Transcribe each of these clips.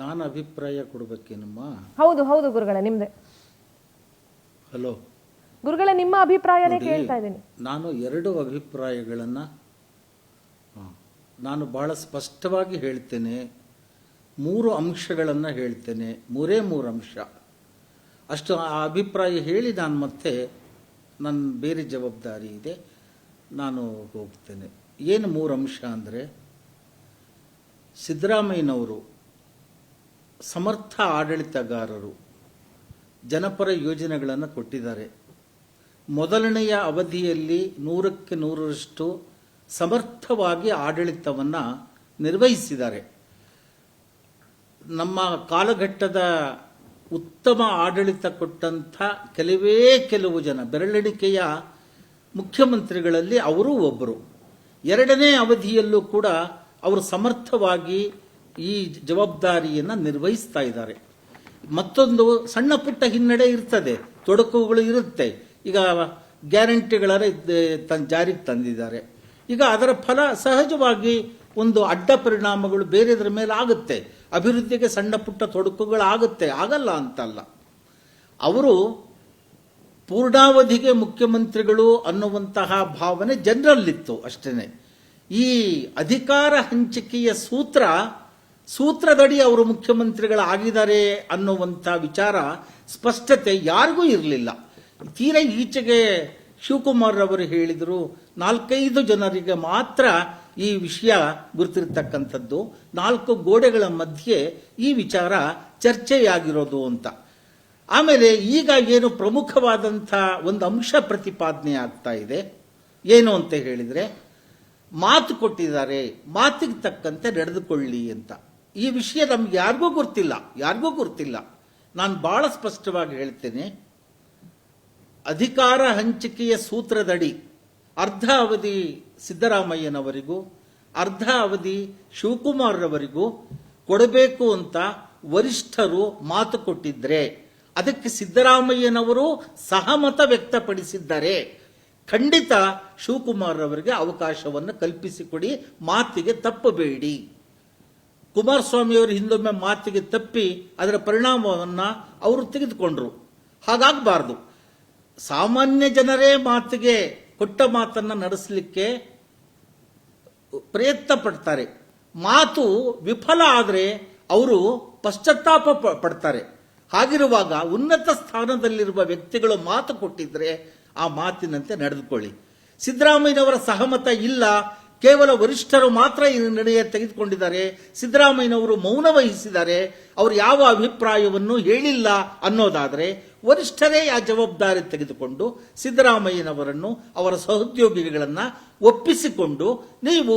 ನಾನು ಅಭಿಪ್ರಾಯ ಕೊಡಬೇಕೇನಮ್ಮ? ಹೌದು ಹೌದು ಗುರುಗಳೇ, ನಿಮ್ದೆ. ಹಲೋ ಗುರುಗಳೇ, ನಿಮ್ಮ ಅಭಿಪ್ರಾಯನೇ ಕೇಳ್ತಾ ಇದ್ದೀನಿ. ನಾನು ಎರಡು ಅಭಿಪ್ರಾಯಗಳನ್ನು ನಾನು ಬಹಳ ಸ್ಪಷ್ಟವಾಗಿ ಹೇಳ್ತೇನೆ. 3 ಅಂಶಗಳನ್ನು ಹೇಳ್ತೇನೆ, ಮೂರೇ ಅಂಶ ಅಷ್ಟು. ಆ ಅಭಿಪ್ರಾಯ ಹೇಳಿ ನಾನು ಮತ್ತೆ ನನ್ನ ಬೇರೆ ಜವಾಬ್ದಾರಿ ಇದೆ, ನಾನು ಹೋಗ್ತೇನೆ. ಏನು 3 ಅಂಶ ಅಂದರೆ, ಸಿದ್ದರಾಮಯ್ಯನವರು ಸಮರ್ಥ ಆಡಳಿತಗಾರರು, ಜನಪರ ಯೋಜನೆಗಳನ್ನು ಕೊಟ್ಟಿದ್ದಾರೆ. ಮೊದಲನೆಯ ಅವಧಿಯಲ್ಲಿ 100ಕ್ಕೆ 100ರಷ್ಟು ಸಮರ್ಥವಾಗಿ ಆಡಳಿತವನ್ನು ನಿರ್ವಹಿಸಿದ್ದಾರೆ. ನಮ್ಮ ಕಾಲಘಟ್ಟದ ಉತ್ತಮ ಆಡಳಿತ ಕೊಟ್ಟಂಥ ಕೆಲವು ಜನ, ಬೆರಳೆಣಿಕೆಯ ಮುಖ್ಯಮಂತ್ರಿಗಳಲ್ಲಿ ಅವರೂ ಒಬ್ಬರು. ಎರಡನೇ ಅವಧಿಯಲ್ಲೂ ಕೂಡ ಅವರು ಸಮರ್ಥವಾಗಿ ಈ ಜವಾಬ್ದಾರಿಯನ್ನು ನಿರ್ವಹಿಸ್ತಾ ಇದ್ದಾರೆ. ಮತ್ತೊಂದು ಸಣ್ಣ ಪುಟ್ಟ ಹಿನ್ನಡೆ ಇರ್ತದೆ, ತೊಡಕುಗಳು ಇರುತ್ತೆ. ಈಗ ಗ್ಯಾರಂಟಿಗಳ ಜಾರಿಗೆ ತಂದಿದ್ದಾರೆ. ಈಗ ಅದರ ಫಲ ಸಹಜವಾಗಿ ಒಂದು ಅಡ್ಡ ಪರಿಣಾಮಗಳು ಬೇರೆದರ ಮೇಲೆ ಆಗುತ್ತೆ. ಅಭಿವೃದ್ಧಿಗೆ ಸಣ್ಣ ಪುಟ್ಟ ತೊಡಕುಗಳಾಗುತ್ತೆ, ಆಗಲ್ಲ ಅಂತಲ್ಲ. ಅವರು ಪೂರ್ಣಾವಧಿಗೆ ಮುಖ್ಯಮಂತ್ರಿಗಳು ಅನ್ನುವಂತಹ ಭಾವನೆ ಜನರಲ್ಲಿತ್ತು ಅಷ್ಟೇ. ಈ ಅಧಿಕಾರ ಹಂಚಿಕೆಯ ಸೂತ್ರದಡಿ ಅವರು ಮುಖ್ಯಮಂತ್ರಿಗಳಾಗಿದ್ದಾರೆ ಅನ್ನುವಂಥ ವಿಚಾರ ಸ್ಪಷ್ಟತೆ ಯಾರಿಗೂ ಇರಲಿಲ್ಲ. ತೀರಾ ಈಚೆಗೆ ಶಿವಕುಮಾರ್ ಅವರು ಹೇಳಿದರು, 4-5 ಜನರಿಗೆ ಮಾತ್ರ ಈ ವಿಷಯ ಗುರುತಿರ್ತಕ್ಕಂಥದ್ದು, 4 ಗೋಡೆಗಳ ಮಧ್ಯೆ ಈ ವಿಚಾರ ಚರ್ಚೆಯಾಗಿರೋದು ಅಂತ. ಆಮೇಲೆ ಈಗ ಏನು ಪ್ರಮುಖವಾದಂಥ ಒಂದು ಅಂಶ ಪ್ರತಿಪಾದನೆ ಆಗ್ತಾ ಇದೆ, ಏನು ಅಂತ ಹೇಳಿದರೆ, ಮಾತು ಕೊಟ್ಟಿದ್ದಾರೆ, ಮಾತಿಗೆ ತಕ್ಕಂತೆ ನಡೆದುಕೊಳ್ಳಿ ಅಂತ. ಈ ವಿಷಯ ನಮ್ಗೆ ಯಾರಿಗೂ ಗೊತ್ತಿಲ್ಲ. ನಾನು ಬಹಳ ಸ್ಪಷ್ಟವಾಗಿ ಹೇಳ್ತೇನೆ. ಅಧಿಕಾರ ಹಂಚಿಕೆಯ ಸೂತ್ರದಡಿ ಅರ್ಧ ಅವಧಿ ಸಿದ್ದರಾಮಯ್ಯನವರಿಗೂ ಅರ್ಧ ಅವಧಿ ಶಿವಕುಮಾರ್ ರವರಿಗೂ ಕೊಡಬೇಕು ಅಂತ ವರಿಷ್ಠರು ಮಾತು ಕೊಟ್ಟಿದ್ರೆ ಅದಕ್ಕೆ ಸಿದ್ದರಾಮಯ್ಯನವರು ಸಹಮತ ವ್ಯಕ್ತಪಡಿಸಿದ್ದಾರೆ. ಖಂಡಿತ ಶಿವಕುಮಾರ್ ಅವರಿಗೆ ಅವಕಾಶವನ್ನು ಕಲ್ಪಿಸಿಕೊಡಿ, ಮಾತಿಗೆ ತಪ್ಪಬೇಡಿ. ಕುಮಾರಸ್ವಾಮಿಯವರು ಹಿಂದೊಮ್ಮೆ ಮಾತಿಗೆ ತಪ್ಪಿ ಅದರ ಪರಿಣಾಮವನ್ನು ಅವರು ತೆಗೆದುಕೊಂಡ್ರು. ಹಾಗಾಗಬಾರ್ದು. ಸಾಮಾನ್ಯ ಜನರೇ ಮಾತಿಗೆ ಕೊಟ್ಟ ಮಾತನ್ನು ನಡೆಸಲಿಕ್ಕೆ ಪ್ರಯತ್ನ ಪಡ್ತಾರೆ. ಮಾತು ವಿಫಲ ಆದರೆ ಅವರು ಪಶ್ಚಾತ್ತಾಪ ಪಡ್ತಾರೆ. ಹಾಗಿರುವಾಗ ಉನ್ನತ ಸ್ಥಾನದಲ್ಲಿರುವ ವ್ಯಕ್ತಿಗಳು ಮಾತು ಕೊಟ್ಟಿದ್ರೆ ಆ ಮಾತಿನಂತೆ ನಡೆದುಕೊಳ್ಳಿ. ಸಿದ್ದರಾಮಯ್ಯನವರ ಸಹಮತ ಇಲ್ಲ, ಕೇವಲ ವರಿಷ್ಠರು ಮಾತ್ರ ಈ ನಿರ್ಣಯ ತೆಗೆದುಕೊಂಡಿದ್ದಾರೆ, ಸಿದ್ದರಾಮಯ್ಯನವರು ಮೌನ ವಹಿಸಿದ್ದಾರೆ, ಅವರು ಯಾವ ಅಭಿಪ್ರಾಯವನ್ನು ಹೇಳಿಲ್ಲ ಅನ್ನೋದಾದರೆ ವರಿಷ್ಠರೇ ಆ ಜವಾಬ್ದಾರಿ ತೆಗೆದುಕೊಂಡು ಸಿದ್ದರಾಮಯ್ಯನವರನ್ನು ಅವರ ಸಹೋದ್ಯೋಗಿಗಳನ್ನು ಒಪ್ಪಿಸಿಕೊಂಡು ನೀವು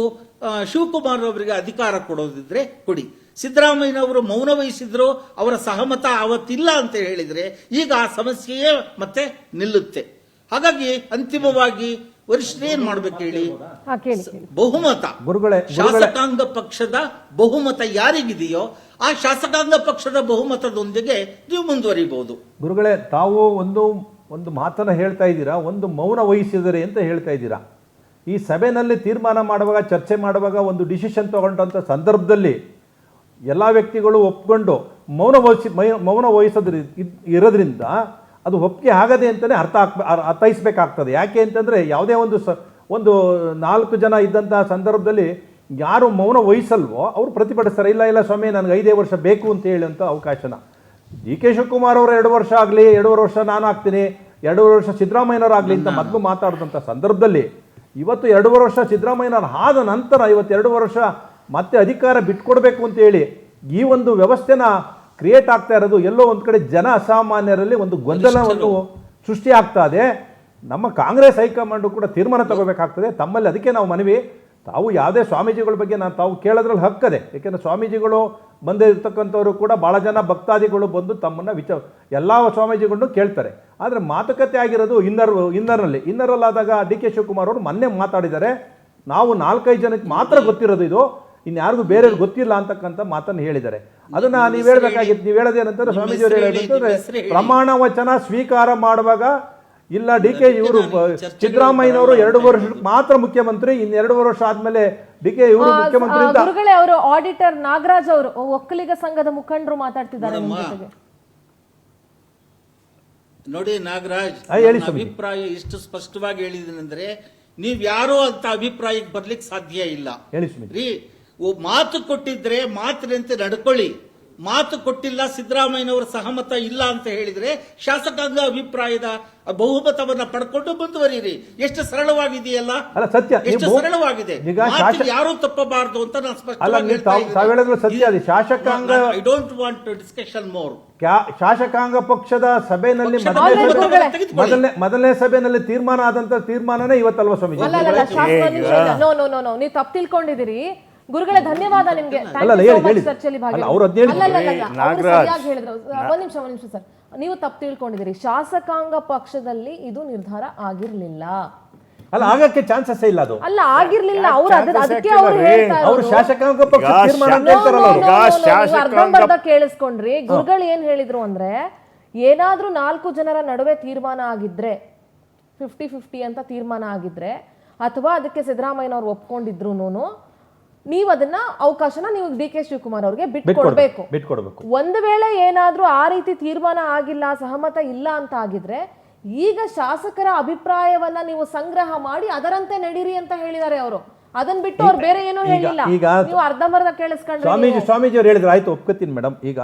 ಶಿವಕುಮಾರ್ ಅವರಿಗೆ ಅಧಿಕಾರ ಕೊಡೋದಿದ್ರೆ ಕೊಡಿ. ಸಿದ್ದರಾಮಯ್ಯನವರು ಮೌನ ವಹಿಸಿದ್ರು, ಅವರ ಸಹಮತ ಅವತ್ತಿಲ್ಲ ಅಂತ ಹೇಳಿದರೆ ಈಗ ಆ ಸಮಸ್ಯೆಯೇ ಮತ್ತೆ ನಿಲ್ಲುತ್ತೆ. ಹಾಗಾಗಿ ಅಂತಿಮವಾಗಿ ವರಿಷ್ಠರು ಏನ್ ಮಾಡ್ಬೇಕು ಹೇಳಿ? ಬಹುಮತ, ಶಾಸಕಾಂಗ ಪಕ್ಷದ ಬಹುಮತ ಯಾರಿಗಿದೆಯೋ ಆ ಶಾಸಕಾಂಗ ಪಕ್ಷದ ಬಹುಮತದೊಂದಿಗೆ ನೀವು ಮುಂದುವರಿಬಹುದು. ಗುರುಗಳೇ, ತಾವು ಒಂದು ಮಾತನ್ನ ಹೇಳ್ತಾ ಇದ್ದೀರಾ, ಒಂದು ಮೌನ ವಹಿಸಿದರೆ ಅಂತ ಹೇಳ್ತಾ ಇದ್ದೀರಾ. ಈ ಸಭೆಯಲ್ಲಿ ತೀರ್ಮಾನ ಮಾಡುವಾಗ, ಚರ್ಚೆ ಮಾಡುವಾಗ, ಒಂದು ಡಿಸಿಷನ್ ತಗೊಂಡಂಥ ಸಂದರ್ಭದಲ್ಲಿ ಎಲ್ಲ ವ್ಯಕ್ತಿಗಳು ಒಪ್ಕೊಂಡು ಮೌನ ಇರೋದ್ರಿಂದ ಅದು ಒಪ್ಪಿಗೆ ಆಗದೆ ಅಂತಲೇ ಅರ್ಥೈಸಬೇಕಾಗ್ತದೆ. ಯಾಕೆ ಅಂತಂದರೆ ಯಾವುದೇ ಒಂದು 4 ಜನ ಇದ್ದಂತಹ ಸಂದರ್ಭದಲ್ಲಿ ಯಾರು ಮೌನ ವಹಿಸಲ್ವೋ ಅವರು ಪ್ರತಿಭಟಿಸ್ತಾರೆ. ಇಲ್ಲ ಸ್ವಾಮಿ, ನನಗೆ 5 ವರ್ಷ ಬೇಕು ಅಂತ ಹೇಳುವಂಥ ಅವಕಾಶನ ಡಿ.ಕೆ. ಶಿವಕುಮಾರ್ ಅವರು 2 ವರ್ಷ ಆಗಲಿ, 2.5 ವರ್ಷ ನಾನು ಆಗ್ತೀನಿ, 2.5 ವರ್ಷ ಸಿದ್ದರಾಮಯ್ಯನವರು ಆಗಲಿ ಅಂತ ಮೊದಲು ಮಾತಾಡಿದಂಥ ಸಂದರ್ಭದಲ್ಲಿ ಇವತ್ತು 2.5 ವರ್ಷ ಸಿದ್ದರಾಮಯ್ಯನವರು ಆದ ನಂತರ ಇವತ್ತು 2 ವರ್ಷ ಮತ್ತೆ ಅಧಿಕಾರ ಬಿಟ್ಕೊಡ್ಬೇಕು ಅಂತ ಹೇಳಿ ಈ ಒಂದು ವ್ಯವಸ್ಥೆನ ಕ್ರಿಯೇಟ್ ಆಗ್ತಾ ಇರೋದು ಎಲ್ಲೋ ಒಂದು ಕಡೆ ಜನ ಅಸಾಮಾನ್ಯರಲ್ಲಿ ಒಂದು ಗೊಂದಲವನ್ನು ಸೃಷ್ಟಿ ಆಗ್ತಾ ಇದೆ. ನಮ್ಮ ಕಾಂಗ್ರೆಸ್ ಹೈಕಮಾಂಡು ಕೂಡ ತೀರ್ಮಾನ ತಗೋಬೇಕಾಗ್ತದೆ. ತಮ್ಮಲ್ಲಿ ಅದಕ್ಕೆ ನಾವು ಮನವಿ, ತಾವು ಯಾವುದೇ ಸ್ವಾಮೀಜಿಗಳ ಬಗ್ಗೆ ತಾವು ಕೇಳೋದ್ರಲ್ಲಿ ಹಕ್ಕದೆ. ಯಾಕೆಂದರೆ ಸ್ವಾಮೀಜಿಗಳು ಬಂದಿರ್ತಕ್ಕಂಥವರು ಕೂಡ ಭಾಳ ಜನ ಭಕ್ತಾದಿಗಳು ಬಂದು ತಮ್ಮನ್ನು ಎಲ್ಲ ಸ್ವಾಮೀಜಿಗಳನ್ನು ಕೇಳ್ತಾರೆ. ಆದರೆ ಮಾತುಕತೆ ಆಗಿರೋದು ಇನ್ನರಲ್ಲಾದಾಗ ಡಿ.ಕೆ. ಶಿವಕುಮಾರ್ ಅವರು ಮೊನ್ನೆ ಮಾತಾಡಿದ್ದಾರೆ, ನಾವು 4-5 ಜನಕ್ಕೆ ಮಾತ್ರ ಗೊತ್ತಿರೋದು ಇದು, ಇನ್ಯಾರಿಗೂ ಬೇರೆಯವ್ರು ಗೊತ್ತಿಲ್ಲ ಅಂತಕ್ಕಂಥ ಮಾತನ್ನು ಹೇಳಿದ್ದಾರೆ. ಅದನ್ನ ನೀವು ಹೇಳ್ಬೇಕಾಗಿತ್ತು. ನೀವು ಹೇಳೋದೇನಂತಂದ್ರೆ, ಸ್ವಾಮೀಜಿಯವರು ಹೇಳೋದಂತಂದ್ರೆ, ಪ್ರಮಾಣ ವಚನ ಸ್ವೀಕಾರ ಮಾಡುವಾಗ ಇಲ್ಲ ಡಿ ಕೆ ಇವರು ಸಿದ್ದರಾಮಯ್ಯನವರು 2 ವರ್ಷ ಮಾತ್ರ ಮುಖ್ಯಮಂತ್ರಿ, ಇನ್ನು 2 ವರ್ಷ ಆದ್ಮೇಲೆ ಡಿ ಕೆ ಇವರು ಮುಖ್ಯಮಂತ್ರಿ ಅಂತ. ಗುರುಗಳೇ, ಅವರು ಆಡಿಟರ್ ನಾಗರಾಜ್ ಅವರು ಒಕ್ಕಲಿಗ ಸಂಘದ ಮುಖಂಡರು ಮಾತಾಡ್ತಿದ್ದಾರೆ ನಿಮ್ಮ ಜೊತೆಗೆ. ನೋಡಿ ನಾಗರಾಜ್, ಹೇಳಿ ನನ್ನ ಅಭಿಪ್ರಾಯ ಇಷ್ಟು ಸ್ಪಷ್ಟವಾಗಿ ಹೇಳಿದೀನಂದ್ರೆ ನೀವ್ ಯಾರೋ ಅಂತ ಅಭಿಪ್ರಾಯಕ್ಕೆ ಬರ್ಲಿಕ್ಕೆ ಸಾಧ್ಯ ಇಲ್ಲ. ಹೇಳಿ ಸುಮಿತ್. ರೀ, ಮಾತು ಕೊಟ್ಟಿದ್ರೆ ಮಾತಿನಂತೆ ನಡ್ಕೊಳ್ಳಿ. ಮಾತು ಕೊಟ್ಟಿಲ್ಲ, ಸಿದ್ದರಾಮಯ್ಯನವರ ಸಹಮತ ಇಲ್ಲ ಅಂತ ಹೇಳಿದ್ರೆ ಶಾಸಕಾಂಗ ಅಭಿಪ್ರಾಯದ ಬಹುಮತವನ್ನ ಪಡ್ಕೊಂಡು ಮುಂದುವರಿರಿ. ಎಷ್ಟು ಸರಳವಾಗಿದೆಯಲ್ಲ, ಅಲ್ಲ ಸತ್ಯ, ಎಷ್ಟು ಸರಳವಾಗಿದೆ. ಯಾರು ತಪ್ಪಬಾರದು ಅಂತ ನಾನು ಸ್ಪಷ್ಟವಾಗಿ ಸತ್ಯ. ಅದು ಶಾಸಕಾಂಗ, I don't want to discussion more. ಶಾಸಕಾಂಗ ಪಕ್ಷದ ಸಭೆಯಲ್ಲಿ ಮೊದಲನೇ ಸಭೆಯಲ್ಲಿ ತೀರ್ಮಾನ ಆದಂತ ತೀರ್ಮಾನನೇ ಇವತ್ತಲ್ವಾ ಸ್ವಾಮೀಜಿ? ನೀವು ತಪ್ಪು ತಿಳ್ಕೊಂಡಿದ್ದೀರಿ ಗುರುಗಳೇ. ಧನ್ಯವಾದ ನಿಮ್ಗೆ. ಚರ್ಚೆಯಲ್ಲಿ ಸರಿಯಾಗಿ ಹೇಳಿದ್ರು. ಒಂದ್ ನಿಮಿಷ ಸರ್, ನೀವು ತಪ್ಪು ತಿಳ್ಕೊಂಡಿದ್ದೀರಿ. ಶಾಸಕಾಂಗ ಪಕ್ಷದಲ್ಲಿ ಇದು ನಿರ್ಧಾರ ಆಗಿರ್ಲಿಲ್ಲ. ಅಲ್ಲ, ಆಗಕ್ಕೆ ಚಾನ್ಸಸ್ ಇಲ್ಲ. ಅದು ಅಲ್ಲ, ಆಗಿರ್ಲಿಲ್ಲ. ಅದಕ್ಕೆ ಅವರು ಶಾಸಕಾಂಗ ಪಕ್ಷ ಅರ್ಧಂಬರ್ಧ ಕೇಳಿಸ್ಕೊಂಡ್ರಿ. ಗುರುಗಳು ಏನ್ ಹೇಳಿದ್ರು ಅಂದ್ರೆ, ಏನಾದ್ರೂ 4 ಜನರ ನಡುವೆ ತೀರ್ಮಾನ ಆಗಿದ್ರೆ, 50-50 ಅಂತ ತೀರ್ಮಾನ ಆಗಿದ್ರೆ, ಅಥವಾ ಅದಕ್ಕೆ ಸಿದ್ದರಾಮಯ್ಯನವ್ರು ಒಪ್ಕೊಂಡಿದ್ರು, ನೀವು ಅದನ್ನ ಅವಕಾಶನ ನೀವು ಡಿ ಕೆ ಶಿವಕುಮಾರ್ ಅವ್ರಿಗೆ ಬಿಟ್ಕೊಡ್ಬೇಕು. ಒಂದು ವೇಳೆ ಏನಾದ್ರೂ ಆ ರೀತಿ ತೀರ್ಮಾನ ಆಗಿಲ್ಲ, ಸಹಮತ ಇಲ್ಲ ಅಂತ ಆಗಿದ್ರೆ, ಈಗ ಶಾಸಕರ ಅಭಿಪ್ರಾಯವನ್ನ ನೀವು ಸಂಗ್ರಹ ಮಾಡಿ ಅದರಂತೆ ನಡೀರಿ ಅಂತ ಹೇಳಿದ್ದಾರೆ ಅವರು. ಅದನ್ನ ಬಿಟ್ಟು ಅವ್ರು ಬೇರೆ ಏನೂ ಹೇಳಿಲ್ಲ. ನೀವು ಅರ್ಧಂಬರ್ಧ ಕೇಳಿಸ್ಕೊಂಡ್ರೆ. ಸ್ವಾಮೀಜಿ ಅವ್ರು ಹೇಳಿದ್ರು, ಆಯ್ತು ಒಪ್ಕೋತೀನಿ ಮೇಡಮ್. ಈಗ